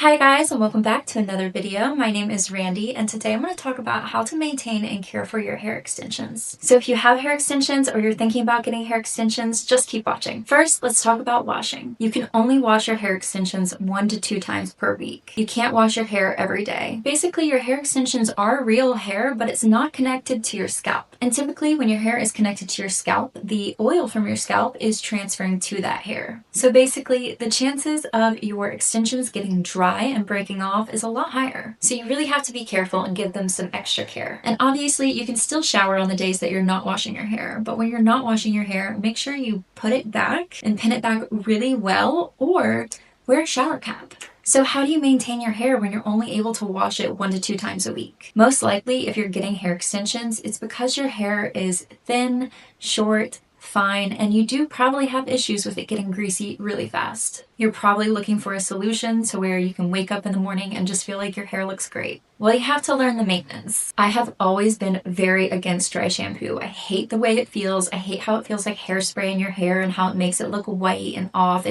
Hi guys, and welcome back to another video. My name is Randy, and today I'm going to talk about how to maintain and care for your hair extensions. So if you have hair extensions or you're thinking about getting hair extensions, just keep watching. First, let's talk about washing. You can only wash your hair extensions 1 to 2 times per week. You can't wash your hair every day. Basically, your hair extensions are real hair, but it's not connected to your scalp. And typically, when your hair is connected to your scalp, the oil from your scalp is transferring to that hair. So basically, the chances of your extensions getting dry and breaking off is a lot higher. So you really have to be careful and give them some extra care. And obviously you can still shower on the days that you're not washing your hair, but when you're not washing your hair, make sure you put it back and pin it back really well, or wear a shower cap. So how do you maintain your hair when you're only able to wash it 1 to 2 times a week? Most likely, if you're getting hair extensions, it's because your hair is thin, short, fine, and you do probably have issues with it getting greasy really fast. You're probably looking for a solution to where you can wake up in the morning and just feel like your hair looks great. Well, you have to learn the maintenance. I have always been very against dry shampoo. I hate the way it feels. I hate how it feels like hairspray in your hair and how it makes it look white and off.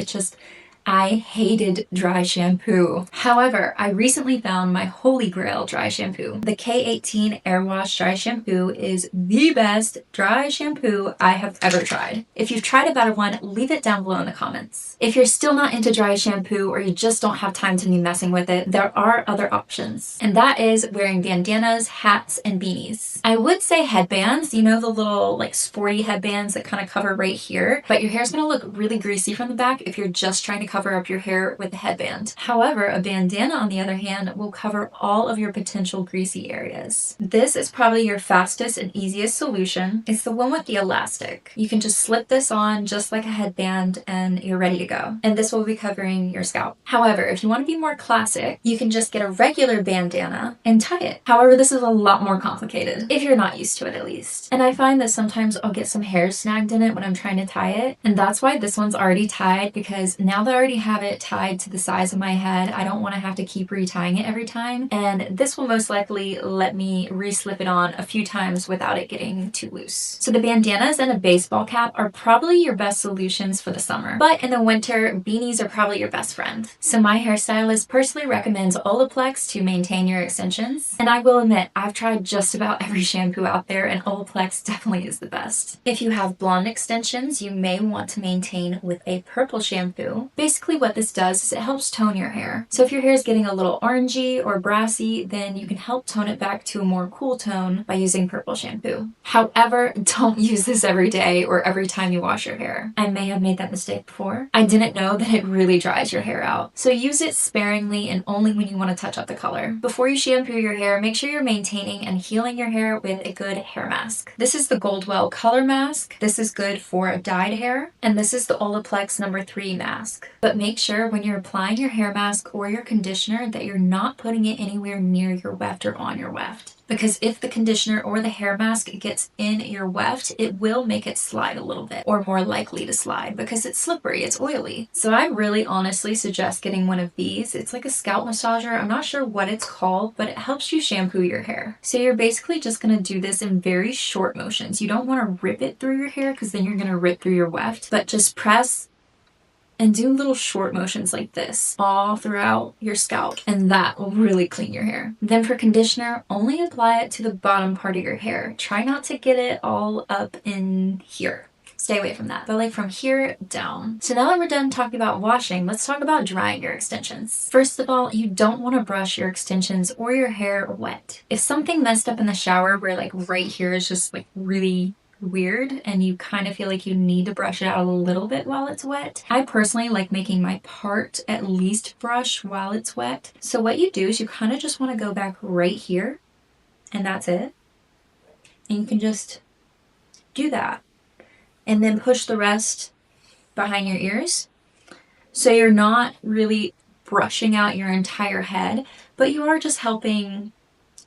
I hated dry shampoo. However, I recently found my holy grail dry shampoo. The K18 Air Wash Dry Shampoo is the best dry shampoo I have ever tried. If you've tried a better one, leave it down below in the comments. If you're still not into dry shampoo or you just don't have time to be messing with it, there are other options. And that is wearing bandanas, hats, and beanies. I would say headbands, you know, the little like sporty headbands that kind of cover right here, but your hair's gonna look really greasy from the back if you're just trying to cover up your hair with a headband. However, a bandana, on the other hand, will cover all of your potential greasy areas. This is probably your fastest and easiest solution. It's the one with the elastic. You can just slip this on just like a headband and you're ready to go. And this will be covering your scalp. However, if you want to be more classic, you can just get a regular bandana and tie it. However, this is a lot more complicated, if you're not used to it at least. And I find that sometimes I'll get some hair snagged in it when I'm trying to tie it. And that's why this one's already tied, because now that I already have it tied to the size of my head, I don't want to have to keep retying it every time, and this will most likely let me re-slip it on a few times without it getting too loose. So the bandanas and a baseball cap are probably your best solutions for the summer, but in the winter, beanies are probably your best friend. So my hairstylist personally recommends Olaplex to maintain your extensions, and I will admit, I've tried just about every shampoo out there, and Olaplex definitely is the best. If you have blonde extensions, you may want to maintain with a purple shampoo. Basically what this does is it helps tone your hair. So if your hair is getting a little orangey or brassy, then you can help tone it back to a more cool tone by using purple shampoo. However, don't use this every day or every time you wash your hair. I may have made that mistake before. I didn't know that it really dries your hair out. So use it sparingly and only when you want to touch up the color. Before you shampoo your hair, make sure you're maintaining and healing your hair with a good hair mask. This is the Goldwell Color Mask. This is good for dyed hair. And this is the Olaplex No. 3 mask. But make sure when you're applying your hair mask or your conditioner that you're not putting it anywhere near your weft or on your weft. Because if the conditioner or the hair mask gets in your weft, it will make it slide a little bit, or more likely to slide, because it's slippery, it's oily. So I really honestly suggest getting one of these. It's like a scalp massager. I'm not sure what it's called, but it helps you shampoo your hair. So you're basically just going to do this in very short motions. You don't want to rip it through your hair because then you're going to rip through your weft, but just press and do little short motions like this all throughout your scalp, and that will really clean your hair. Then for conditioner, only apply it to the bottom part of your hair. Try not to get it all up in here. Stay away from that, but like from here down. So now that we're done talking about washing, let's talk about drying your extensions. First of all, you don't want to brush your extensions or your hair wet. If something messed up in the shower where like right here is just like really weird and you kind of feel like you need to brush it out a little bit while it's wet, I personally like making my part at least brush while it's wet. So what you do is you kind of just want to go back right here, and that's it. And you can just do that and then push the rest behind your ears. So you're not really brushing out your entire head, but you are just helping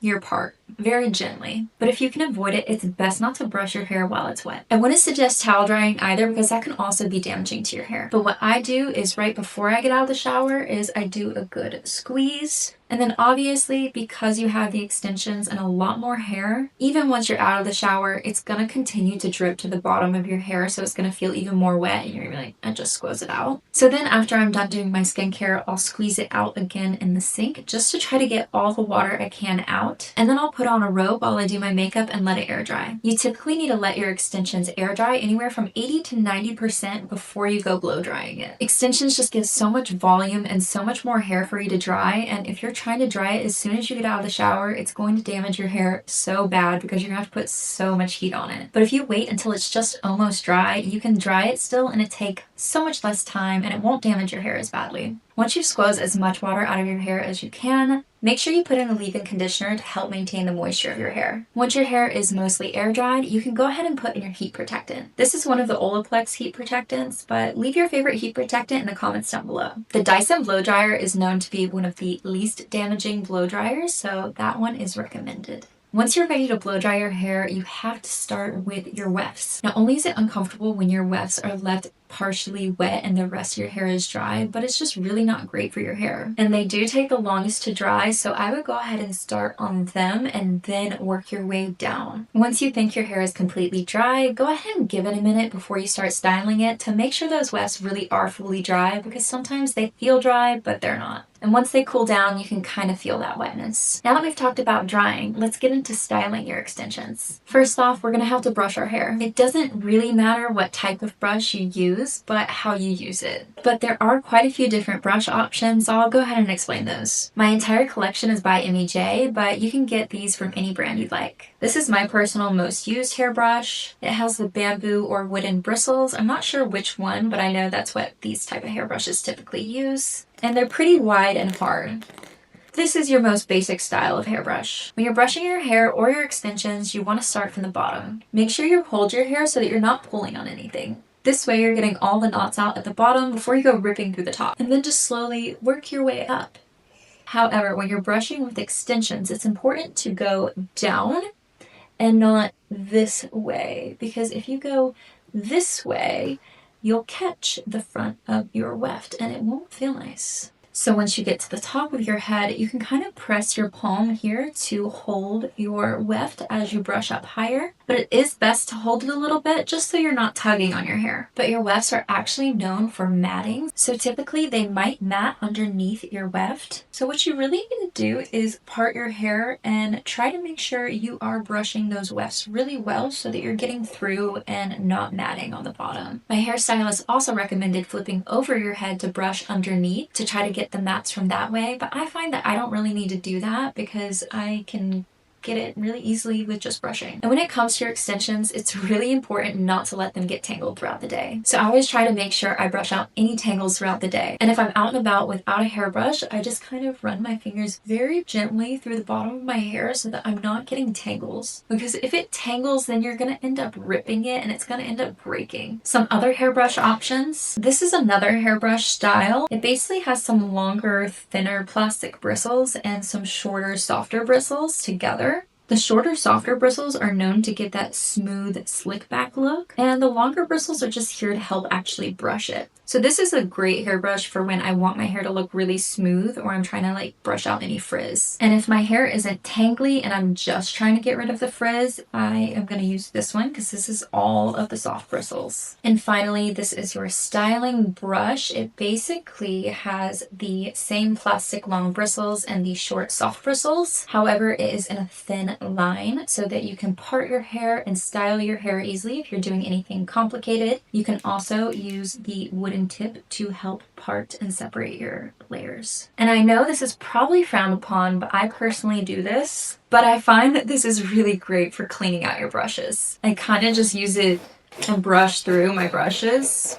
your part. very gently. But if you can avoid it, it's best not to brush your hair while it's wet. I wouldn't suggest towel drying either because that can also be damaging to your hair. But what I do is right before I get out of the shower is I do a good squeeze. And then obviously, because you have the extensions and a lot more hair, even once you're out of the shower, it's gonna continue to drip to the bottom of your hair, so it's gonna feel even more wet and you're gonna be like, I just squeeze it out. So then after I'm done doing my skincare, I'll squeeze it out again in the sink just to try to get all the water I can out. And then I'll put on a robe while I do my makeup and let it air dry. You typically need to let your extensions air dry anywhere from 80 to 90% before you go blow drying it. Extensions just give so much volume and so much more hair for you to dry, and if you're trying to dry it as soon as you get out of the shower, it's going to damage your hair so bad because you're gonna have to put so much heat on it. But if you wait until it's just almost dry, you can dry it still and it take so much less time and it won't damage your hair as badly. Once you squeeze as much water out of your hair as you can, make sure you put in a leave-in conditioner to help maintain the moisture of your hair. Once your hair is mostly air dried, you can go ahead and put in your heat protectant. This is one of the Olaplex heat protectants, but leave your favorite heat protectant in the comments down below. The Dyson blow dryer is known to be one of the least damaging blow dryers, so that one is recommended. Once you're ready to blow dry your hair, you have to start with your wefts. Not only is it uncomfortable when your wefts are left partially wet and the rest of your hair is dry, but it's just really not great for your hair. And they do take the longest to dry, so I would go ahead and start on them and then work your way down. Once you think your hair is completely dry, go ahead and give it a minute before you start styling it to make sure those wefts really are fully dry, because sometimes they feel dry, but they're not. And once they cool down, you can kind of feel that wetness. Now that we've talked about drying, let's get into styling your extensions. First off, we're gonna have to brush our hair. It doesn't really matter what type of brush you use, but how you use it. But there are quite a few different brush options, so I'll go ahead and explain those. My entire collection is by MEJ, but you can get these from any brand you'd like. This is my personal most used hairbrush. It has the bamboo or wooden bristles. I'm not sure which one, but I know that's what these type of hairbrushes typically use. And they're pretty wide and hard. This is your most basic style of hairbrush. When you're brushing your hair or your extensions, you want to start from the bottom. Make sure you hold your hair so that you're not pulling on anything. This way you're getting all the knots out at the bottom before you go ripping through the top. And then just slowly work your way up. However, when you're brushing with extensions, it's important to go down and not this way. Because if you go this way, you'll catch the front of your weft and it won't feel nice. So once you get to the top of your head, you can kind of press your palm here to hold your weft as you brush up higher. But it is best to hold it a little bit just so you're not tugging on your hair. But your wefts are actually known for matting, so typically they might mat underneath your weft. So what you really need to do is part your hair and try to make sure you are brushing those wefts really well so that you're getting through and not matting on the bottom. My hairstylist also recommended flipping over your head to brush underneath to try to get the mats from that way, but I find that I don't really need to do that because I can get it really easily with just brushing. And when it comes to your extensions, it's really important not to let them get tangled throughout the day. So I always try to make sure I brush out any tangles throughout the day. And if I'm out and about without a hairbrush, I just kind of run my fingers very gently through the bottom of my hair so that I'm not getting tangles. Because if it tangles, then you're gonna end up ripping it and it's gonna end up breaking. Some other hairbrush options. This is another hairbrush style. It basically has some longer, thinner plastic bristles and some shorter, softer bristles together. The shorter, softer bristles are known to give that smooth, slick back look, and the longer bristles are just here to help actually brush it. So this is a great hairbrush for when I want my hair to look really smooth or I'm trying to like brush out any frizz. And if my hair isn't tangly and I'm just trying to get rid of the frizz, I am going to use this one because this is all of the soft bristles. And finally, this is your styling brush. It basically has the same plastic long bristles and the short soft bristles. However, it is in a thin line so that you can part your hair and style your hair easily if you're doing anything complicated. You can also use the wooden tip to help part and separate your layers. And I know this is probably frowned upon, but I personally do this. But I find that this is really great for cleaning out your brushes. I kind of just use it and brush through my brushes.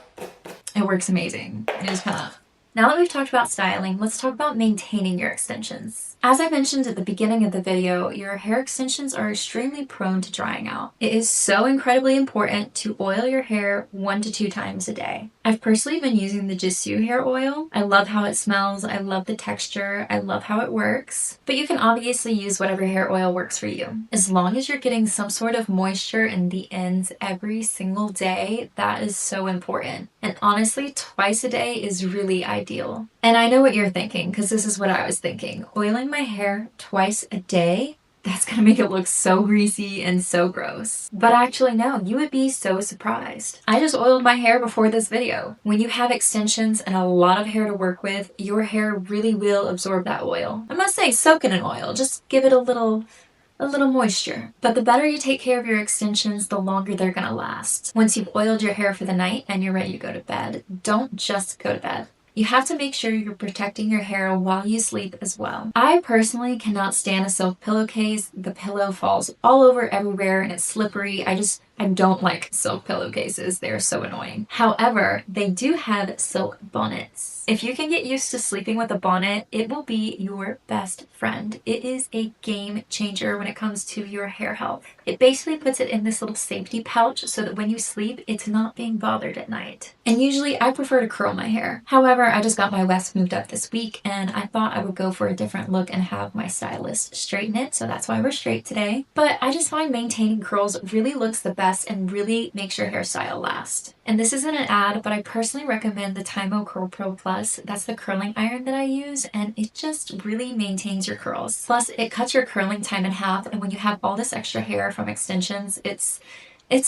It works amazing. It just kind of... Now that we've talked about styling, let's talk about maintaining your extensions. As I mentioned at the beginning of the video, your hair extensions are extremely prone to drying out. It is so incredibly important to oil your hair 1 to 2 times a day. I've personally been using the Gisou hair oil. I love how it smells. I love the texture. I love how it works. But you can obviously use whatever hair oil works for you. As long as you're getting some sort of moisture in the ends every single day, that is so important. And honestly, twice a day is really ideal. And I know what you're thinking, because this is what I was thinking. Oiling my hair twice a day? That's gonna make it look so greasy and so gross. But actually no, you would be so surprised. I just oiled my hair before this video. When you have extensions and a lot of hair to work with, your hair really will absorb that oil. I must say, soak it in oil. Just give it a little moisture. But the better you take care of your extensions, the longer they're gonna last. Once you've oiled your hair for the night and you're ready to go to bed, don't just go to bed. You have to make sure you're protecting your hair while you sleep as well. I personally cannot stand a silk pillowcase. The pillow falls all over everywhere and it's slippery. I don't like silk pillowcases. They're so annoying. However, they do have silk bonnets. If you can get used to sleeping with a bonnet, it will be your best friend. It is a game changer when it comes to your hair health. It basically puts it in this little safety pouch so that when you sleep, it's not being bothered at night. And usually I prefer to curl my hair. However, I just got my wefts moved up this week and I thought I would go for a different look and have my stylist straighten it. So that's why we're straight today. But I just find maintaining curls really looks the best and really makes your hairstyle last. And this isn't an ad, but I personally recommend the Tymo curlpro Plus. That's the curling iron that I use, and it just really maintains your curls. Plus, it cuts your curling time in half, and when you have all this extra hair from extensions, it's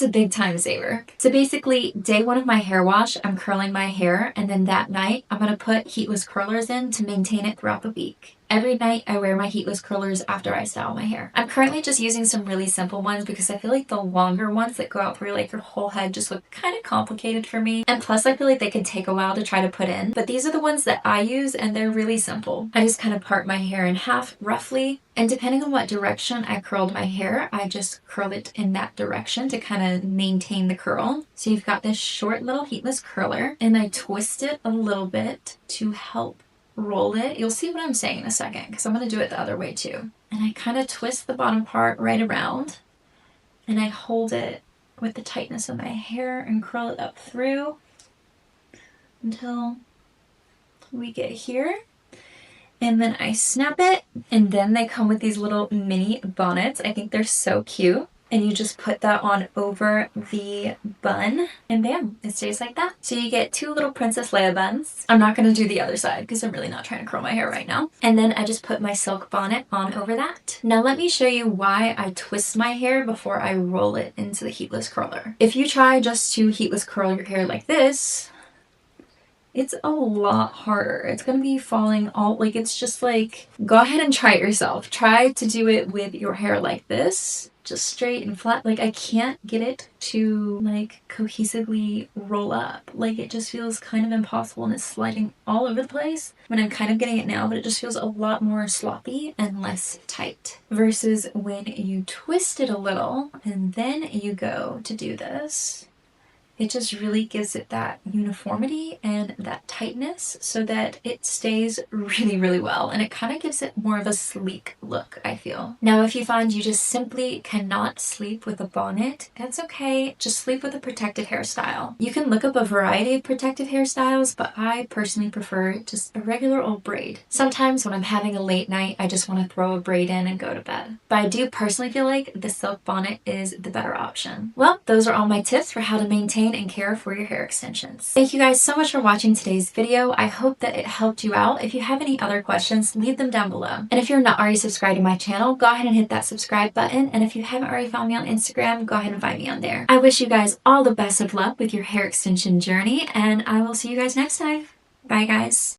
a big time saver. So basically, day one of my hair wash, I'm curling my hair, and then that night, I'm gonna put heatless curlers in to maintain it throughout the week. Every night I wear my heatless curlers after I style my hair. I'm currently just using some really simple ones because I feel like the longer ones that go out through like your whole head just look kind of complicated for me. And plus I feel like they can take a while to try to put in. But these are the ones that I use and they're really simple. I just kind of part my hair in half roughly. And depending on what direction I curled my hair, I just curl it in that direction to kind of maintain the curl. So you've got this short little heatless curler and I twist it a little bit to help roll it. You'll see what I'm saying in a second because I'm going to do it the other way too. And I kind of twist the bottom part right around and I hold it with the tightness of my hair and curl it up through until we get here. And then I snap it and then they come with these little mini bonnets. I think they're so cute. And you just put that on over the bun and bam, it stays like that. So you get two little Princess Leia buns. I'm not gonna do the other side because I'm really not trying to curl my hair right now. And then I just put my silk bonnet on over that. Now let me show you why I twist my hair before I roll it into the heatless curler. If you try just to heatless curl your hair like this, it's a lot harder. It's gonna be falling all, like it's just like, go ahead and try it yourself. Try to do it with your hair like this. Just straight and flat. Like I can't get it to like cohesively roll up. Like it just feels kind of impossible and it's sliding all over the place. I mean, I'm kind of getting it now, but it just feels a lot more sloppy and less tight. Versus when you twist it a little and then you go to do this, it just really gives it that uniformity and that tightness so that it stays really, really well. And it kind of gives it more of a sleek look, I feel. Now, if you find you just simply cannot sleep with a bonnet, that's okay. Just sleep with a protective hairstyle. You can look up a variety of protective hairstyles, but I personally prefer just a regular old braid. Sometimes when I'm having a late night, I just want to throw a braid in and go to bed. But I do personally feel like the silk bonnet is the better option. Well, those are all my tips for how to maintain and care for your hair extensions. Thank you guys so much for watching today's video. I hope that it helped you out. If you have any other questions, leave them down below. And if you're not already subscribed to my channel, go ahead and hit that subscribe button. And if you haven't already found me on Instagram, go ahead and find me on there. I wish you guys all the best of luck with your hair extension journey, and I will see you guys next time. Bye guys.